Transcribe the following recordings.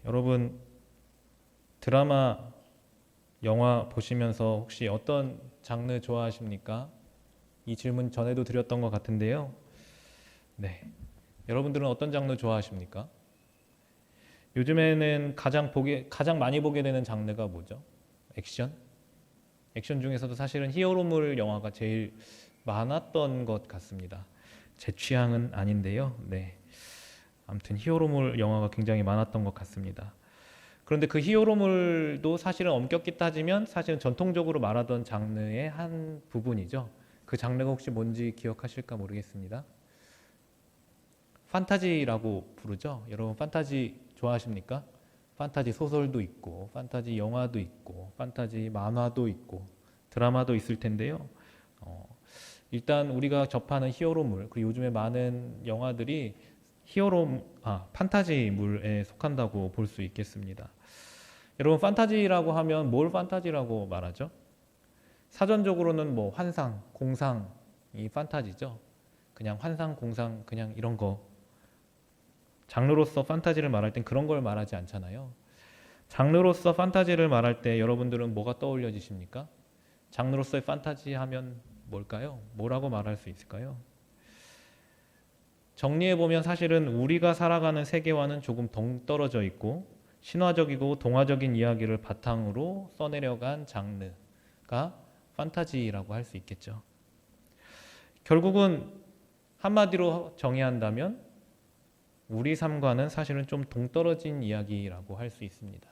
여러분 드라마, 영화 보시면서 혹시 어떤 장르 좋아하십니까? 이 질문 전에도 드렸던 것 같은데요. 네. 여러분들은 어떤 장르 좋아하십니까? 요즘에는 가장 많이 보게 되는 장르가 뭐죠? 액션? 액션 중에서도 사실은 히어로물 영화가 제일 많았던 것 같습니다. 제 취향은 아닌데요. 네. 아무튼 히어로물 영화가 굉장히 많았던 것 같습니다. 그런데 그 히어로물도 사실은 엄격히 따지면 사실은 전통적으로 말하던 장르의 한 부분이죠. 그 장르가 혹시 뭔지 기억하실까 모르겠습니다. 판타지라고 부르죠. 여러분 판타지 좋아하십니까? 판타지 소설도 있고, 판타지 영화도 있고, 판타지 만화도 있고, 드라마도 있을 텐데요. 어, 일단 우리가 접하는 히어로물, 그리고 요즘에 많은 영화들이 판타지물에 속한다고 볼 수 있겠습니다. 여러분 판타지라고 하면 뭘 판타지라고 말하죠? 사전적으로는 뭐 환상, 공상이 판타지죠. 그냥 환상, 공상, 그냥 이런 거. 장르로서 판타지를 말할 땐 그런 걸 말하지 않잖아요. 장르로서 판타지를 말할 때 여러분들은 뭐가 떠올려지십니까? 장르로서의 판타지 하면 뭘까요? 뭐라고 말할 수 있을까요? 정리해보면 사실은 우리가 살아가는 세계와는 조금 동떨어져 있고 신화적이고 동화적인 이야기를 바탕으로 써내려간 장르가 판타지라고 할 수 있겠죠. 결국은 한마디로 정의한다면 우리 삶과는 사실은 좀 동떨어진 이야기라고 할 수 있습니다.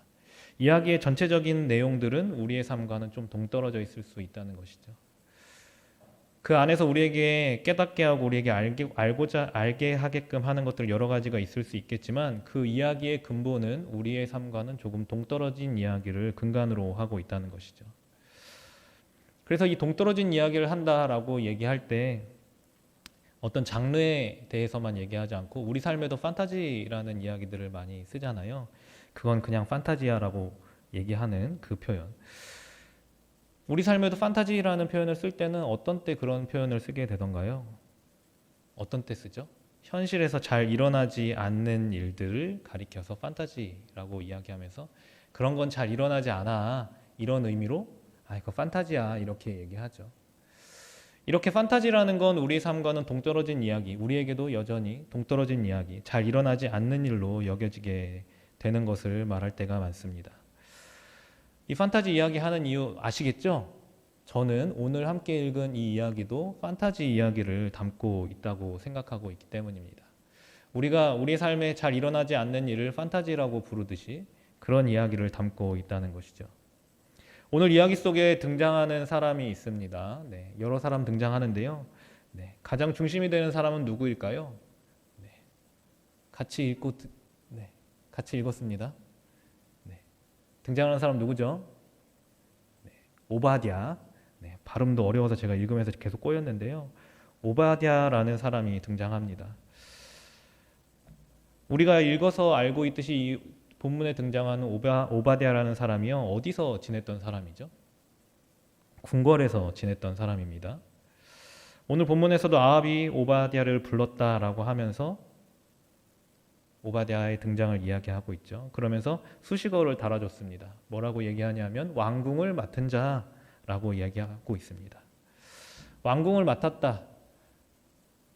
이야기의 전체적인 내용들은 우리의 삶과는 좀 동떨어져 있을 수 있다는 것이죠. 그 안에서 우리에게 깨닫게 하고 우리에게 알게 하게끔 하는 것들 여러 가지가 있을 수 있겠지만 그 이야기의 근본은 우리의 삶과는 조금 동떨어진 이야기를 근간으로 하고 있다는 것이죠. 그래서 이 동떨어진 이야기를 한다라고 얘기할 때 어떤 장르에 대해서만 얘기하지 않고 우리 삶에도 판타지라는 이야기들을 많이 쓰잖아요. 그건 그냥 판타지야라고 얘기하는 그 표현. 우리 삶에도 판타지라는 표현을 쓸 때는 어떤 때 그런 표현을 쓰게 되던가요? 어떤 때 쓰죠? 현실에서 잘 일어나지 않는 일들을 가리켜서 판타지라고 이야기하면서 그런 건 잘 일어나지 않아 이런 의미로 이거 판타지야 이렇게 얘기하죠. 이렇게 판타지라는 건 우리의 삶과는 동떨어진 이야기, 우리에게도 여전히 동떨어진 이야기, 잘 일어나지 않는 일로 여겨지게 되는 것을 말할 때가 많습니다. 이 판타지 이야기 하는 이유 아시겠죠? 저는 오늘 함께 읽은 이 이야기도 판타지 이야기를 담고 있다고 생각하고 있기 때문입니다. 우리가 우리 삶에 잘 일어나지 않는 일을 판타지라고 부르듯이 그런 이야기를 담고 있다는 것이죠. 오늘 이야기 속에 등장하는 사람이 있습니다. 네, 여러 사람 등장하는데요. 네, 가장 중심이 되는 사람은 누구일까요? 네, 같이 읽었습니다. 네, 등장하는 사람 누구죠? 네, 오바댜. 네, 발음도 어려워서 제가 읽으면서 계속 꼬였는데요. 오바댜라는 사람이 등장합니다. 우리가 읽어서 알고 있듯이 이 본문에 등장하는 오바댜라는 사람이요. 어디서 지냈던 사람이죠? 궁궐에서 지냈던 사람입니다. 오늘 본문에서도 아합이 오바댜를 불렀다라고 하면서 오바댜의 등장을 이야기하고 있죠. 그러면서 수식어를 달아줬습니다. 뭐라고 얘기하냐면 왕궁을 맡은 자라고 이야기하고 있습니다. 왕궁을 맡았다.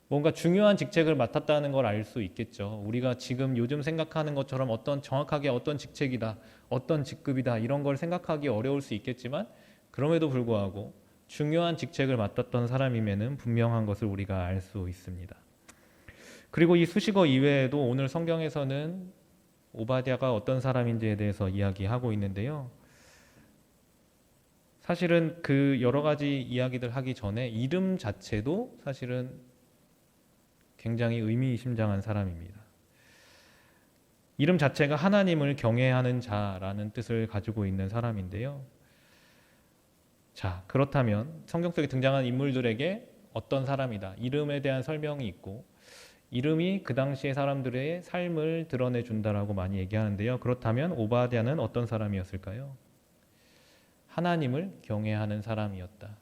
뭔가 중요한 직책을 맡았다는 걸 알 수 있겠죠. 우리가 지금 요즘 생각하는 것처럼 정확하게 어떤 직책이다, 어떤 직급이다 이런 걸 생각하기 어려울 수 있겠지만 그럼에도 불구하고 중요한 직책을 맡았던 사람임에는 분명한 것을 우리가 알 수 있습니다. 그리고 이 수식어 이외에도 오늘 성경에서는 오바댜가 어떤 사람인지에 대해서 이야기하고 있는데요. 사실은 그 여러 가지 이야기들 하기 전에 이름 자체도 사실은 굉장히 의미심장한 사람입니다. 이름 자체가 하나님을 경외하는 자라는 뜻을 가지고 있는 사람인데요. 자, 그렇다면 성경 속에 등장한 인물들에게 어떤 사람이다. 이름에 대한 설명이 있고 이름이 그 당시의 사람들의 삶을 드러내 준다라고 많이 얘기하는데요. 그렇다면 오바댜는 어떤 사람이었을까요? 하나님을 경외하는 사람이었다.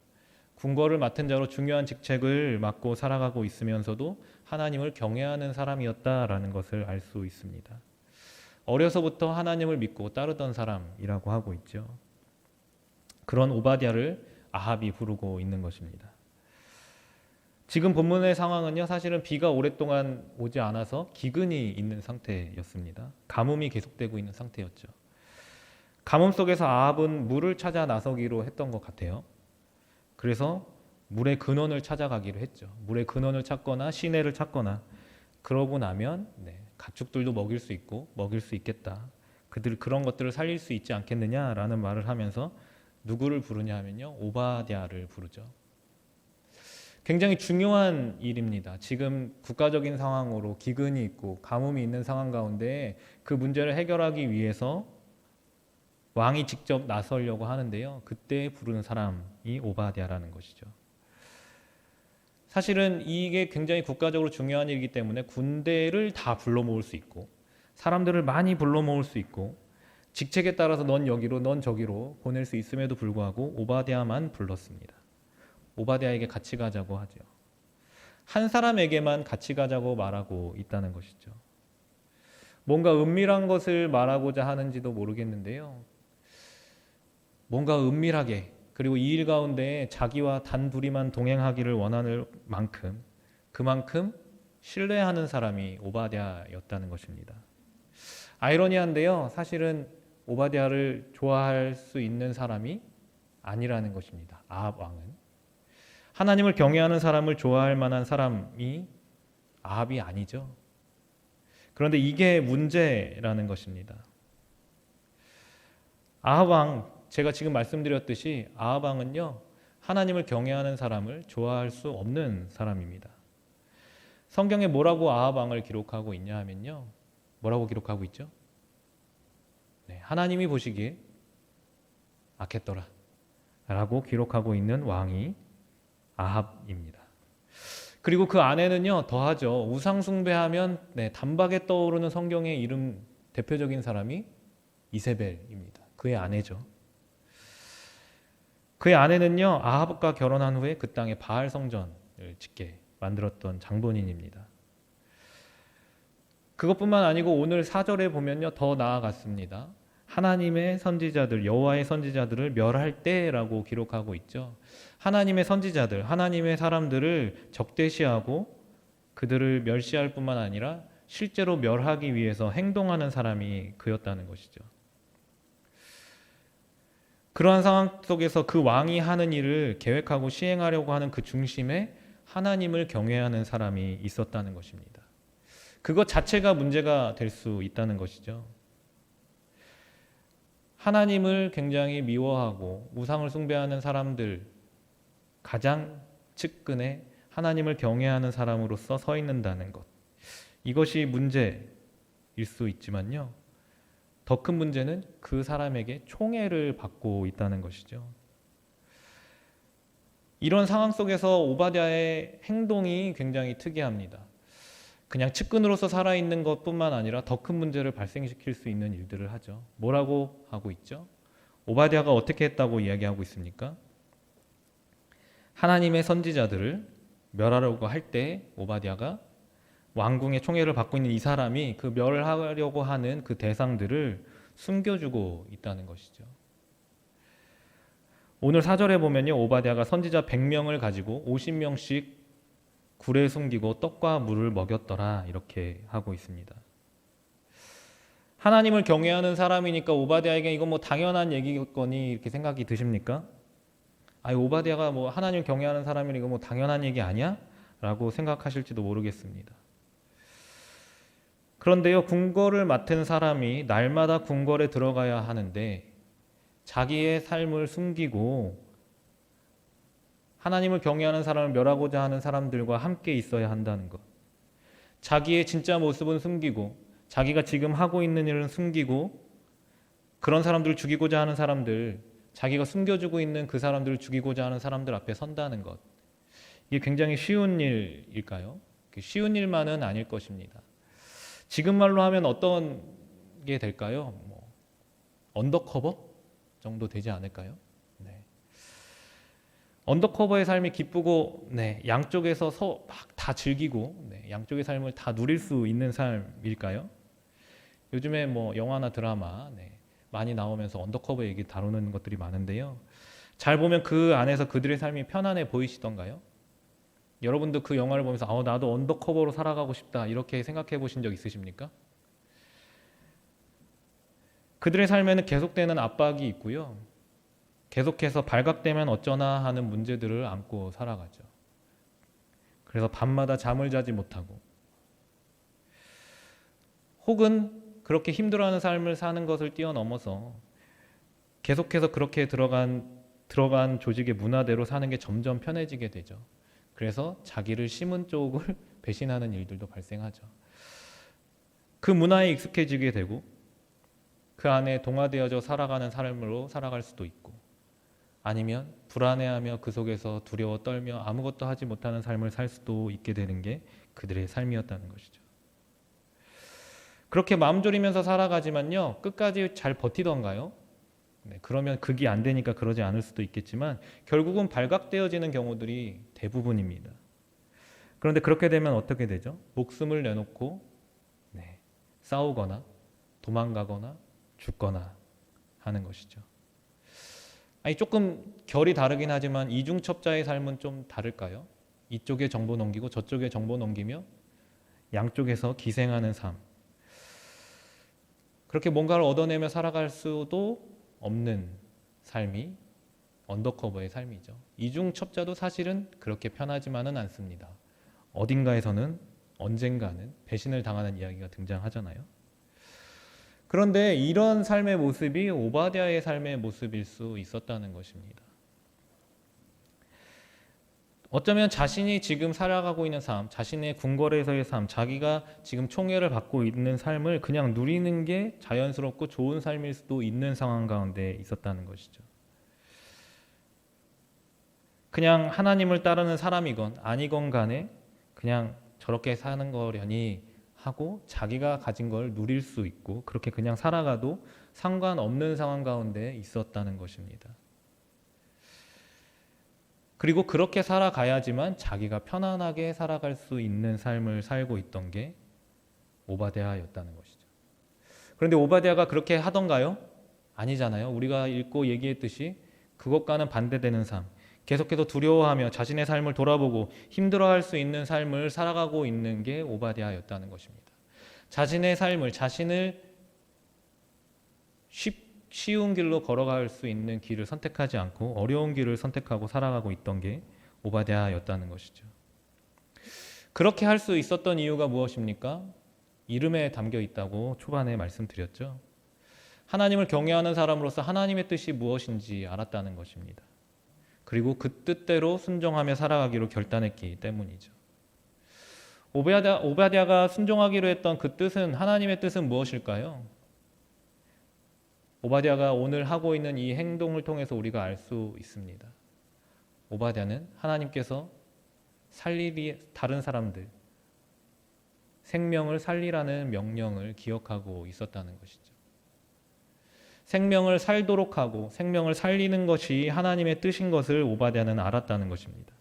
궁궐을 맡은 자로 중요한 직책을 맡고 살아가고 있으면서도 하나님을 경외하는 사람이었다라는 것을 알 수 있습니다. 어려서부터 하나님을 믿고 따르던 사람이라고 하고 있죠. 그런 오바댜를 아합이 부르고 있는 것입니다. 지금 본문의 상황은요, 사실은 비가 오랫동안 오지 않아서 기근이 있는 상태였습니다. 가뭄이 계속되고 있는 상태였죠. 가뭄 속에서 아합은 물을 찾아 나서기로 했던 것 같아요. 그래서 물의 근원을 찾아가기로 했죠. 물의 근원을 찾거나 시내를 찾거나, 그러고 나면 가축들도 먹일 수 있고 먹일 수 있겠다. 그런 것들을 살릴 수 있지 않겠느냐라는 말을 하면서 누구를 부르냐 하면요, 오바댜를 부르죠. 굉장히 중요한 일입니다. 지금 국가적인 상황으로 기근이 있고 가뭄이 있는 상황 가운데 그 문제를 해결하기 위해서 왕이 직접 나서려고 하는데요, 그때 부르는 사람이 오바댜라는 것이죠. 사실은 이게 굉장히 국가적으로 중요한 일이기 때문에 군대를 다 불러 모을 수 있고 사람들을 많이 불러 모을 수 있고 직책에 따라서 넌 여기로 넌 저기로 보낼 수 있음에도 불구하고 오바댜만 불렀습니다. 오바댜에게 같이 가자고 하죠. 한 사람에게만 같이 가자고 말하고 있다는 것이죠. 뭔가 은밀한 것을 말하고자 하는지도 모르겠는데요, 뭔가 은밀하게, 그리고 이 일 가운데 자기와 단 둘이만 동행하기를 원하는 만큼, 그만큼 신뢰하는 사람이 오바댜였다는 것입니다. 아이러니한데요, 사실은 오바댜를 좋아할 수 있는 사람이 아니라는 것입니다. 아합 왕은 하나님을 경외하는 사람을 좋아할 만한 사람이 아합이 아니죠. 그런데 이게 문제라는 것입니다. 아합 왕, 제가 지금 말씀드렸듯이 아합 왕은요, 하나님을 경외하는 사람을 좋아할 수 없는 사람입니다. 성경에 뭐라고 아합 왕을 기록하고 있냐 하면요, 뭐라고 기록하고 있죠? 하나님이 보시기에 악했더라 라고 기록하고 있는 왕이 아합입니다. 그리고 그 안에는요 더하죠. 우상 숭배하면 단박에 떠오르는 성경의 이름 대표적인 사람이 이세벨입니다. 그의 아내죠. 그의 아내는요, 아합과 결혼한 후에 그 땅에 바알 성전을 짓게 만들었던 장본인입니다. 그것뿐만 아니고 오늘 4절에 보면요, 더 나아갔습니다. 하나님의 선지자들, 여호와의 선지자들을 멸할 때라고 기록하고 있죠. 하나님의 선지자들, 하나님의 사람들을 적대시하고 그들을 멸시할 뿐만 아니라 실제로 멸하기 위해서 행동하는 사람이 그였다는 것이죠. 그러한 상황 속에서 그 왕이 하는 일을 계획하고 시행하려고 하는 그 중심에 하나님을 경외하는 사람이 있었다는 것입니다. 그것 자체가 문제가 될 수 있다는 것이죠. 하나님을 굉장히 미워하고 우상을 숭배하는 사람들 가장 측근에 하나님을 경외하는 사람으로서 서 있는다는 것, 이것이 문제일 수 있지만요, 더 큰 문제는 그 사람에게 총애를 받고 있다는 것이죠. 이런 상황 속에서 오바댜의 행동이 굉장히 특이합니다. 그냥 측근으로서 살아있는 것뿐만 아니라 더 큰 문제를 발생시킬 수 있는 일들을 하죠. 뭐라고 하고 있죠? 오바댜가 어떻게 했다고 이야기하고 있습니까? 하나님의 선지자들을 멸하려고 할 때 오바댜가 왕궁의 총애를 받고 있는 이 사람이 그 멸하려고 하는 그 대상들을 숨겨주고 있다는 것이죠. 오늘 4절에 보면요, 오바댜가 선지자 100명을 가지고 50명씩 굴에 숨기고 떡과 물을 먹였더라 이렇게 하고 있습니다. 하나님을 경외하는 사람이니까 오바댜에게 이건 뭐 당연한 얘기겠거니 이렇게 생각이 드십니까? 오바댜가 뭐 하나님을 경외하는 사람이니 이거 뭐 당연한 얘기 아니야? 라고 생각하실지도 모르겠습니다. 그런데요, 궁궐을 맡은 사람이 날마다 궁궐에 들어가야 하는데 자기의 삶을 숨기고 하나님을 경외하는 사람을 멸하고자 하는 사람들과 함께 있어야 한다는 것, 자기의 진짜 모습은 숨기고 자기가 지금 하고 있는 일은 숨기고 그런 사람들을 죽이고자 하는 사람들, 자기가 숨겨주고 있는 그 사람들을 죽이고자 하는 사람들 앞에 선다는 것, 이게 굉장히 쉬운 일일까요? 쉬운 일만은 아닐 것입니다. 지금 말로 하면 어떤 게 될까요? 언더커버 정도 되지 않을까요? 언더커버의 삶이 기쁘고 양쪽에서 막 다 즐기고 양쪽의 삶을 다 누릴 수 있는 삶일까요? 요즘에 뭐 영화나 드라마 많이 나오면서 언더커버 얘기 다루는 것들이 많은데요. 잘 보면 그 안에서 그들의 삶이 편안해 보이시던가요? 여러분도 그 영화를 보면서 나도 언더커버로 살아가고 싶다 이렇게 생각해 보신 적 있으십니까? 그들의 삶에는 계속되는 압박이 있고요. 계속해서 발각되면 어쩌나 하는 문제들을 안고 살아가죠. 그래서 밤마다 잠을 자지 못하고 혹은 그렇게 힘들어하는 삶을 사는 것을 뛰어넘어서 계속해서 그렇게 들어간 조직의 문화대로 사는 게 점점 편해지게 되죠. 그래서 자기를 심은 쪽을 배신하는 일들도 발생하죠. 그 문화에 익숙해지게 되고 그 안에 동화되어져 살아가는 삶으로 살아갈 수도 있고 아니면 불안해하며 그 속에서 두려워 떨며 아무것도 하지 못하는 삶을 살 수도 있게 되는 게 그들의 삶이었다는 것이죠. 그렇게 마음 졸이면서 살아가지만요, 끝까지 잘 버티던가요? 그러면 극이 안 되니까 그러지 않을 수도 있겠지만 결국은 발각되어지는 경우들이 대부분입니다. 그런데 그렇게 되면 어떻게 되죠? 목숨을 내놓고 싸우거나 도망가거나 죽거나 하는 것이죠. 조금 결이 다르긴 하지만 이중첩자의 삶은 좀 다를까요? 이쪽에 정보 넘기고 저쪽에 정보 넘기며 양쪽에서 기생하는 삶. 그렇게 뭔가를 얻어내며 살아갈 수도 없는 삶이 언더커버의 삶이죠. 이중첩자도 사실은 그렇게 편하지만은 않습니다. 어딘가에서는 언젠가는 배신을 당하는 이야기가 등장하잖아요. 그런데 이런 삶의 모습이 오바댜의 삶의 모습일 수 있었다는 것입니다. 어쩌면 자신이 지금 살아가고 있는 삶, 자신의 궁궐에서의 삶, 자기가 지금 총애를 받고 있는 삶을 그냥 누리는 게 자연스럽고 좋은 삶일 수도 있는 상황 가운데 있었다는 것이죠. 그냥 하나님을 따르는 사람이건 아니건 간에 그냥 저렇게 사는 거려니 하고 자기가 가진 걸 누릴 수 있고 그렇게 그냥 살아가도 상관없는 상황 가운데 있었다는 것입니다. 그리고 그렇게 살아가야지만 자기가 편안하게 살아갈 수 있는 삶을 살고 있던 게 오바댜였다는 것이죠. 그런데 오바댜가 그렇게 하던가요? 아니잖아요. 우리가 읽고 얘기했듯이 그것과는 반대되는 삶, 계속해서 두려워하며 자신의 삶을 돌아보고 힘들어할 수 있는 삶을 살아가고 있는 게 오바댜였다는 것입니다. 자신의 삶을, 자신을 쉬운 길로 걸어갈 수 있는 길을 선택하지 않고 어려운 길을 선택하고 살아가고 있던 게 오바댜였다는 것이죠. 그렇게 할 수 있었던 이유가 무엇입니까? 이름에 담겨 있다고 초반에 말씀드렸죠. 하나님을 경외하는 사람으로서 하나님의 뜻이 무엇인지 알았다는 것입니다. 그리고 그 뜻대로 순종하며 살아가기로 결단했기 때문이죠. 오바댜가 순종하기로 했던 그 뜻은, 하나님의 뜻은 무엇일까요? 오바댜가 오늘 하고 있는 이 행동을 통해서 우리가 알 수 있습니다. 오바댜는 하나님께서 다른 사람들, 생명을 살리라는 명령을 기억하고 있었다는 것이죠. 생명을 살도록 하고 생명을 살리는 것이 하나님의 뜻인 것을 오바댜는 알았다는 것입니다.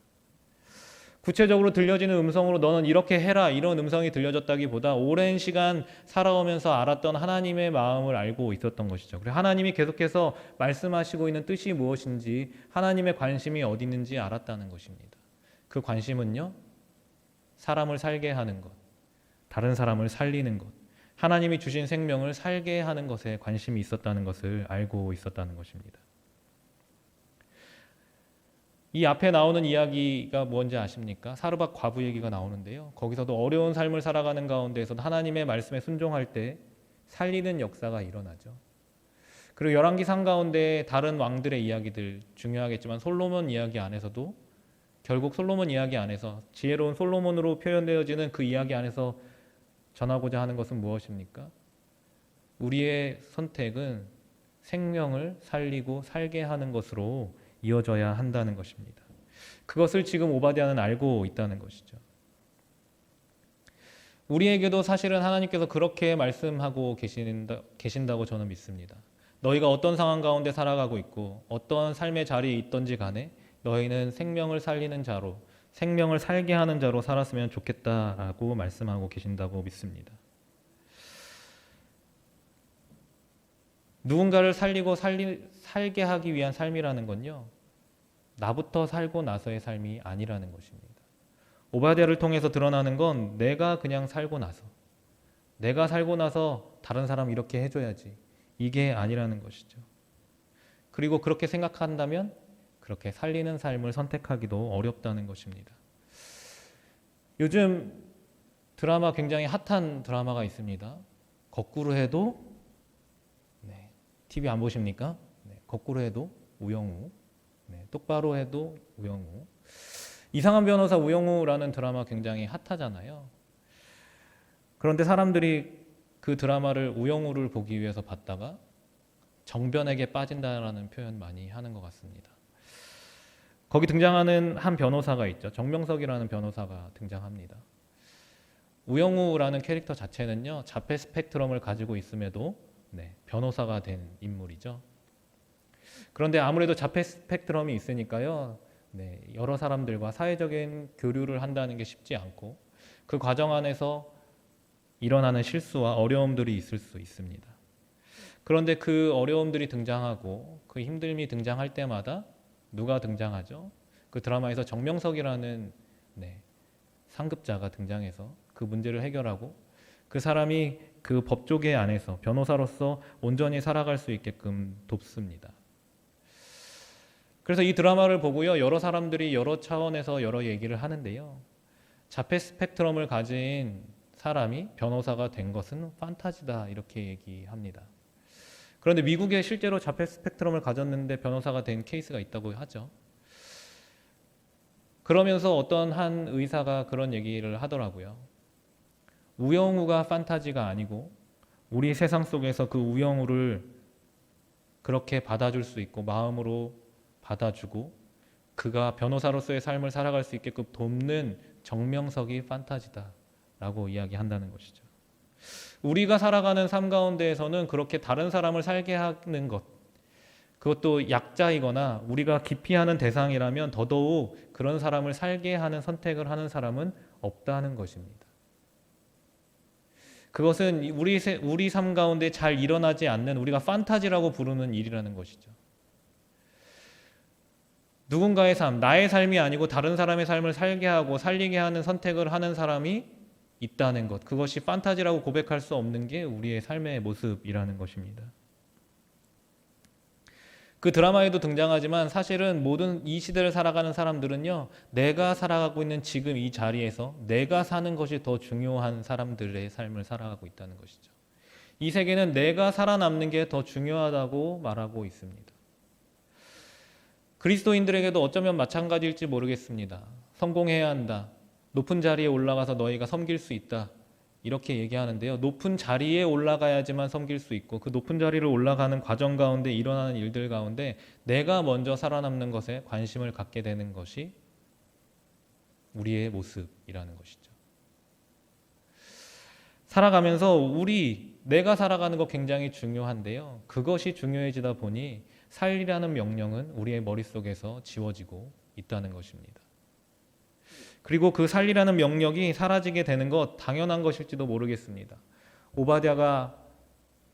구체적으로 들려지는 음성으로 너는 이렇게 해라 이런 음성이 들려졌다기보다 오랜 시간 살아오면서 알았던 하나님의 마음을 알고 있었던 것이죠. 그래서 하나님이 계속해서 말씀하시고 있는 뜻이 무엇인지, 하나님의 관심이 어디 있는지 알았다는 것입니다. 그 관심은요, 사람을 살게 하는 것, 다른 사람을 살리는 것, 하나님이 주신 생명을 살게 하는 것에 관심이 있었다는 것을 알고 있었다는 것입니다. 이 앞에 나오는 이야기가 뭔지 아십니까? 사르밧 과부 얘기가 나오는데요. 거기서도 어려운 삶을 살아가는 가운데에서도 하나님의 말씀에 순종할 때 살리는 역사가 일어나죠. 그리고 열왕기상 가운데 다른 왕들의 이야기들 중요하겠지만 솔로몬 이야기 안에서도 결국 솔로몬 이야기 안에서 지혜로운 솔로몬으로 표현되어지는 그 이야기 안에서 전하고자 하는 것은 무엇입니까? 우리의 선택은 생명을 살리고 살게 하는 것으로 이어져야 한다는 것입니다. 그것을 지금 오바댜는 알고 있다는 것이죠. 우리에게도 사실은 하나님께서 그렇게 말씀하고 계신다고 저는 믿습니다. 너희가 어떤 상황 가운데 살아가고 있고 어떤 삶의 자리에 있던지 간에 너희는 생명을 살리는 자로, 생명을 살게 하는 자로 살았으면 좋겠다라고 말씀하고 계신다고 믿습니다. 누군가를 살리고 살게 하기 위한 삶이라는 건요, 나부터 살고 나서의 삶이 아니라는 것입니다. 오바댜를 통해서 드러나는 건 내가 그냥 살고 나서, 내가 살고 나서 다른 사람 이렇게 해줘야지, 이게 아니라는 것이죠. 그리고 그렇게 생각한다면 그렇게 살리는 삶을 선택하기도 어렵다는 것입니다. 요즘 드라마, 굉장히 핫한 드라마가 있습니다. 거꾸로 해도, TV 안 보십니까? 거꾸로 해도 우영우, 똑바로 해도 우영우. 이상한 변호사 우영우라는 드라마 굉장히 핫하잖아요. 그런데 사람들이 그 드라마를 우영우를 보기 위해서 봤다가 정변에게 빠진다라는 표현 많이 하는 것 같습니다. 거기 등장하는 한 변호사가 있죠. 정명석이라는 변호사가 등장합니다. 우영우라는 캐릭터 자체는요, 자폐 스펙트럼을 가지고 있음에도 변호사가 된 인물이죠. 그런데 아무래도 자폐 스펙트럼이 있으니까요, 여러 사람들과 사회적인 교류를 한다는 게 쉽지 않고 그 과정 안에서 일어나는 실수와 어려움들이 있을 수 있습니다. 그런데 그 어려움들이 등장하고 그 힘듦이 등장할 때마다 누가 등장하죠? 그 드라마에서 정명석이라는 상급자가 등장해서 그 문제를 해결하고 그 사람이 그 법조계 안에서 변호사로서 온전히 살아갈 수 있게끔 돕습니다. 그래서 이 드라마를 보고요, 여러 사람들이 여러 차원에서 여러 얘기를 하는데요, 자폐 스펙트럼을 가진 사람이 변호사가 된 것은 판타지다, 이렇게 얘기합니다. 그런데 미국에 실제로 자폐 스펙트럼을 가졌는데 변호사가 된 케이스가 있다고 하죠. 그러면서 어떤 한 의사가 그런 얘기를 하더라고요. 우영우가 판타지가 아니고 우리 세상 속에서 그 우영우를 그렇게 받아줄 수 있고 마음으로 받아주고 그가 변호사로서의 삶을 살아갈 수 있게끔 돕는 정명석이 판타지다 라고 이야기한다는 것이죠. 우리가 살아가는 삶 가운데에서는 그렇게 다른 사람을 살게 하는 것, 그것도 약자이거나 우리가 기피하는 대상이라면 더더욱 그런 사람을 살게 하는 선택을 하는 사람은 없다는 것입니다. 그것은 우리 삶 가운데 잘 일어나지 않는, 우리가 판타지라고 부르는 일이라는 것이죠. 누군가의 삶, 나의 삶이 아니고 다른 사람의 삶을 살게 하고 살리게 하는 선택을 하는 사람이 있다는 것, 그것이 판타지라고 고백할 수 없는 게 우리의 삶의 모습이라는 것입니다. 그 드라마에도 등장하지만 사실은 모든 이 시대를 살아가는 사람들은요, 내가 살아가고 있는 지금 이 자리에서 내가 사는 것이 더 중요한 사람들의 삶을 살아가고 있다는 것이죠. 이 세계는 내가 살아남는 게 더 중요하다고 말하고 있습니다. 그리스도인들에게도 어쩌면 마찬가지일지 모르겠습니다. 성공해야 한다, 높은 자리에 올라가서 너희가 섬길 수 있다, 이렇게 얘기하는데요, 높은 자리에 올라가야지만 섬길 수 있고 그 높은 자리를 올라가는 과정 가운데 일어나는 일들 가운데 내가 먼저 살아남는 것에 관심을 갖게 되는 것이 우리의 모습이라는 것이죠. 살아가면서 내가 살아가는 거 굉장히 중요한데요, 그것이 중요해지다 보니 살리라는 명령은 우리의 머릿속에서 지워지고 있다는 것입니다. 그리고 그 살리라는 명령이 사라지게 되는 것 당연한 것일지도 모르겠습니다. 오바댜가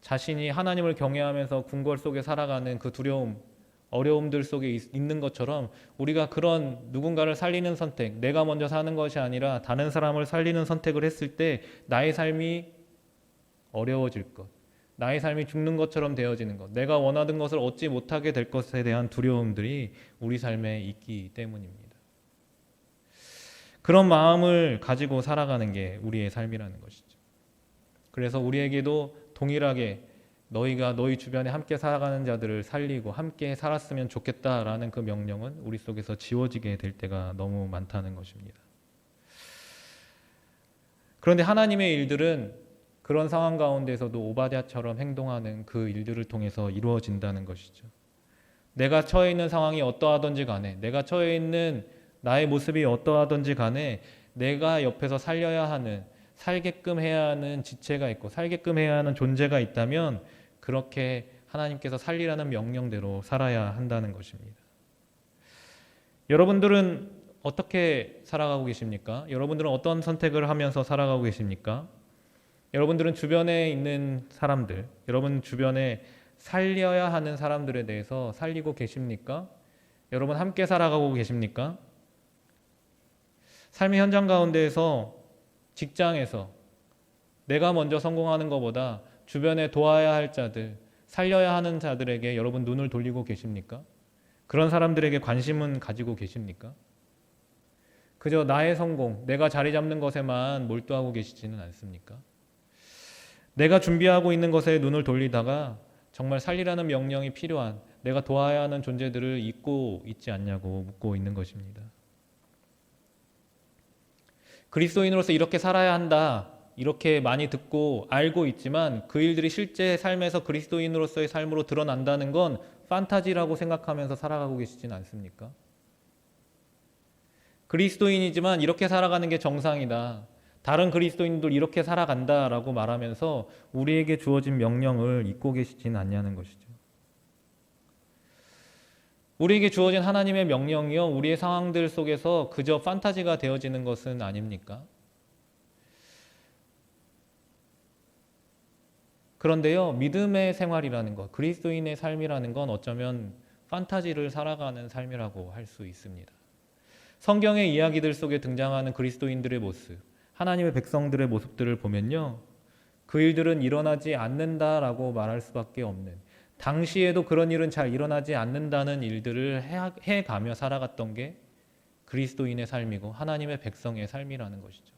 자신이 하나님을 경외하면서 궁궐 속에 살아가는 그 두려움, 어려움들 속에 있는 것처럼 우리가 그런 누군가를 살리는 선택, 내가 먼저 사는 것이 아니라 다른 사람을 살리는 선택을 했을 때 나의 삶이 어려워질 것, 나의 삶이 죽는 것처럼 되어지는 것, 내가 원하던 것을 얻지 못하게 될 것에 대한 두려움들이 우리 삶에 있기 때문입니다. 그런 마음을 가지고 살아가는 게 우리의 삶이라는 것이죠. 그래서 우리에게도 동일하게 너희가 너희 주변에 함께 살아가는 자들을 살리고 함께 살았으면 좋겠다라는 그 명령은 우리 속에서 지워지게 될 때가 너무 많다는 것입니다. 그런데 하나님의 일들은 그런 상황 가운데서도 오바댜처럼 행동하는 그 일들을 통해서 이루어진다는 것이죠. 내가 처해 있는 상황이 어떠하든지 간에, 내가 처해 있는 나의 모습이 어떠하든지 간에 내가 옆에서 살려야 하는, 살게끔 해야 하는 지체가 있고 살게끔 해야 하는 존재가 있다면 그렇게 하나님께서 살리라는 명령대로 살아야 한다는 것입니다. 여러분들은 어떻게 살아가고 계십니까? 여러분들은 어떤 선택을 하면서 살아가고 계십니까? 여러분들은 주변에 있는 사람들, 여러분 주변에 살려야 하는 사람들에 대해서 살리고 계십니까? 여러분 함께 살아가고 계십니까? 삶의 현장 가운데에서, 직장에서 내가 먼저 성공하는 것보다 주변에 도와야 할 자들, 살려야 하는 자들에게 여러분 눈을 돌리고 계십니까? 그런 사람들에게 관심은 가지고 계십니까? 그저 나의 성공, 내가 자리 잡는 것에만 몰두하고 계시지는 않습니까? 내가 준비하고 있는 것에 눈을 돌리다가 정말 살리라는 명령이 필요한, 내가 도와야 하는 존재들을 잊고 있지 않냐고 묻고 있는 것입니다. 그리스도인으로서 이렇게 살아야 한다, 이렇게 많이 듣고 알고 있지만 그 일들이 실제 삶에서 그리스도인으로서의 삶으로 드러난다는 건 판타지라고 생각하면서 살아가고 계시진 않습니까? 그리스도인이지만 이렇게 살아가는 게 정상이다, 다른 그리스도인들 이렇게 살아간다라고 말하면서 우리에게 주어진 명령을 잊고 계시진 않냐는 것이죠. 우리에게 주어진 하나님의 명령이요, 우리의 상황들 속에서 그저 판타지가 되어지는 것은 아닙니까? 그런데요, 믿음의 생활이라는 것, 그리스도인의 삶이라는 건 어쩌면 판타지를 살아가는 삶이라고 할 수 있습니다. 성경의 이야기들 속에 등장하는 그리스도인들의 모습, 하나님의 백성들의 모습들을 보면요, 그 일들은 일어나지 않는다라고 말할 수밖에 없는, 당시에도 그런 일은 잘 일어나지 않는다는 일들을 해가며 살아갔던 게 그리스도인의 삶이고 하나님의 백성의 삶이라는 것이죠.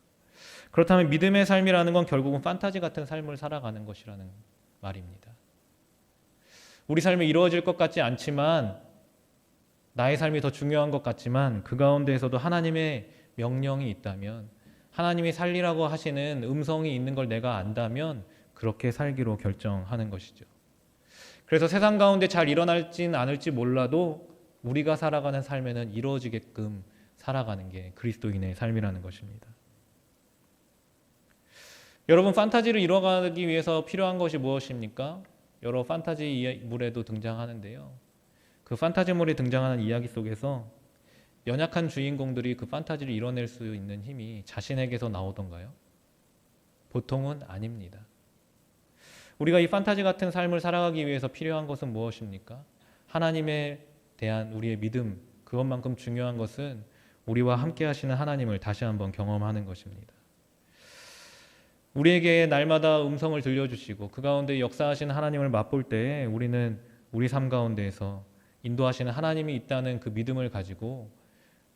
그렇다면 믿음의 삶이라는 건 결국은 판타지 같은 삶을 살아가는 것이라는 말입니다. 우리 삶이 이루어질 것 같지 않지만, 나의 삶이 더 중요한 것 같지만 그 가운데에서도 하나님의 명령이 있다면, 하나님이 살리라고 하시는 음성이 있는 걸 내가 안다면 그렇게 살기로 결정하는 것이죠. 그래서 세상 가운데 잘 일어날진 않을지 몰라도 우리가 살아가는 삶에는 이루어지게끔 살아가는 게 그리스도인의 삶이라는 것입니다. 여러분, 판타지를 이뤄가기 위해서 필요한 것이 무엇입니까? 여러 판타지물에도 등장하는데요, 그 판타지물에 등장하는 이야기 속에서 연약한 주인공들이 그 판타지를 이뤄낼 수 있는 힘이 자신에게서 나오던가요? 보통은 아닙니다. 우리가 이 판타지 같은 삶을 살아가기 위해서 필요한 것은 무엇입니까? 하나님에 대한 우리의 믿음, 그것만큼 중요한 것은 우리와 함께 하시는 하나님을 다시 한번 경험하는 것입니다. 우리에게 날마다 음성을 들려주시고 그 가운데 역사하시는 하나님을 맛볼 때에 우리는 우리 삶 가운데에서 인도하시는 하나님이 있다는 그 믿음을 가지고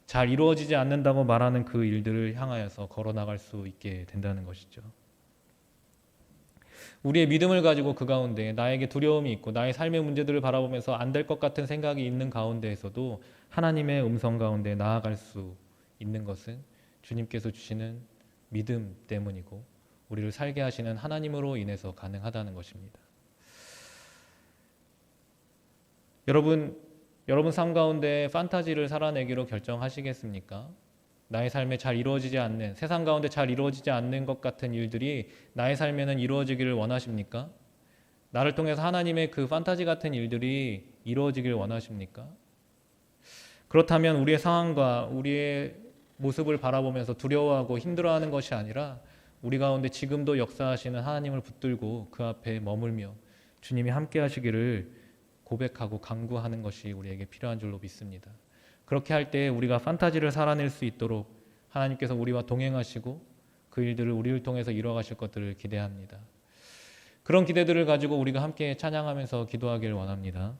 잘 이루어지지 않는다고 말하는 그 일들을 향하여서 걸어나갈 수 있게 된다는 것이죠. 우리의 믿음을 가지고 그 가운데 나에게 두려움이 있고 나의 삶의 문제들을 바라보면서 안 될 것 같은 생각이 있는 가운데에서도 하나님의 음성 가운데 나아갈 수 있는 것은 주님께서 주시는 믿음 때문이고 우리를 살게 하시는 하나님으로 인해서 가능하다는 것입니다. 여러분 삶 가운데 판타지를 살아내기로 결정하시겠습니까? 나의 삶에 잘 이루어지지 않는, 세상 가운데 잘 이루어지지 않는 것 같은 일들이 나의 삶에는 이루어지기를 원하십니까? 나를 통해서 하나님의 그 판타지 같은 일들이 이루어지길 원하십니까? 그렇다면 우리의 상황과 우리의 모습을 바라보면서 두려워하고 힘들어하는 것이 아니라 우리 가운데 지금도 역사하시는 하나님을 붙들고 그 앞에 머물며 주님이 함께 하시기를 고백하고 간구하는 것이 우리에게 필요한 줄로 믿습니다. 그렇게 할 때 우리가 판타지를 살아낼 수 있도록 하나님께서 우리와 동행하시고 그 일들을 우리를 통해서 이루어가실 것들을 기대합니다. 그런 기대들을 가지고 우리가 함께 찬양하면서 기도하기를 원합니다.